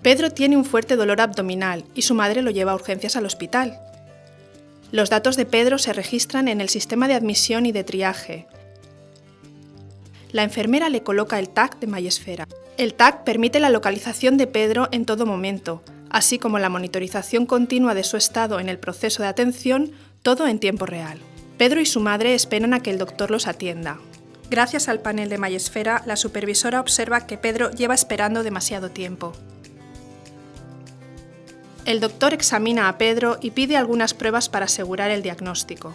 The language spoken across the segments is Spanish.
Pedro tiene un fuerte dolor abdominal y su madre lo lleva a urgencias al hospital. Los datos de Pedro se registran en el sistema de admisión y de triaje. La enfermera le coloca el TAC de Mayesfera. El TAC permite la localización de Pedro en todo momento, así como la monitorización continua de su estado en el proceso de atención, todo en tiempo real. Pedro y su madre esperan a que el doctor los atienda. Gracias al panel de Mayesfera, la supervisora observa que Pedro lleva esperando demasiado tiempo. El doctor examina a Pedro y pide algunas pruebas para asegurar el diagnóstico.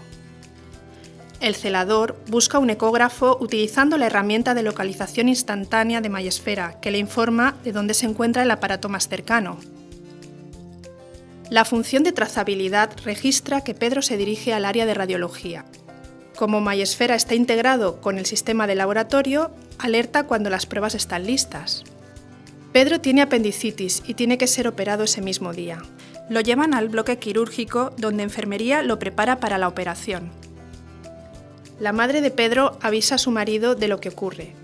El celador busca un ecógrafo utilizando la herramienta de localización instantánea de Mayesfera, que le informa de dónde se encuentra el aparato más cercano. La función de trazabilidad registra que Pedro se dirige al área de radiología. Como Mayesfera está integrado con el sistema de laboratorio, alerta cuando las pruebas están listas. Pedro tiene apendicitis y tiene que ser operado ese mismo día. Lo llevan al bloque quirúrgico, donde enfermería lo prepara para la operación. La madre de Pedro avisa a su marido de lo que ocurre.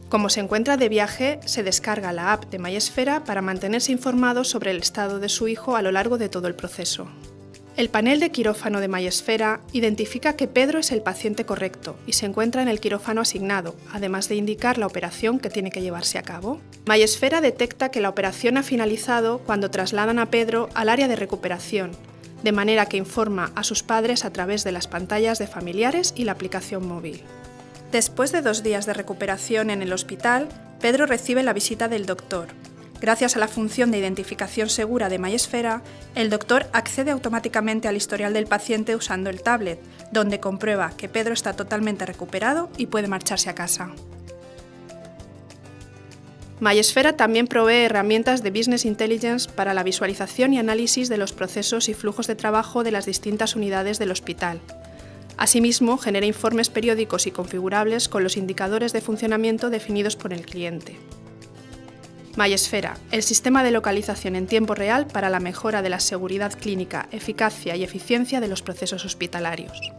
Como se encuentra de viaje, se descarga la app de Mayesfera para mantenerse informado sobre el estado de su hijo a lo largo de todo el proceso. El panel de quirófano de Mayesfera identifica que Pedro es el paciente correcto y se encuentra en el quirófano asignado, además de indicar la operación que tiene que llevarse a cabo. Mayesfera detecta que la operación ha finalizado cuando trasladan a Pedro al área de recuperación, de manera que informa a sus padres a través de las pantallas de familiares y la aplicación móvil. Después de 2 días de recuperación en el hospital, Pedro recibe la visita del doctor. Gracias a la función de identificación segura de Mayesfera, el doctor accede automáticamente al historial del paciente usando el tablet, donde comprueba que Pedro está totalmente recuperado y puede marcharse a casa. Mayesfera también provee herramientas de Business Intelligence para la visualización y análisis de los procesos y flujos de trabajo de las distintas unidades del hospital. Asimismo, genera informes periódicos y configurables con los indicadores de funcionamiento definidos por el cliente. Mayesfera, el sistema de localización en tiempo real para la mejora de la seguridad clínica, eficacia y eficiencia de los procesos hospitalarios.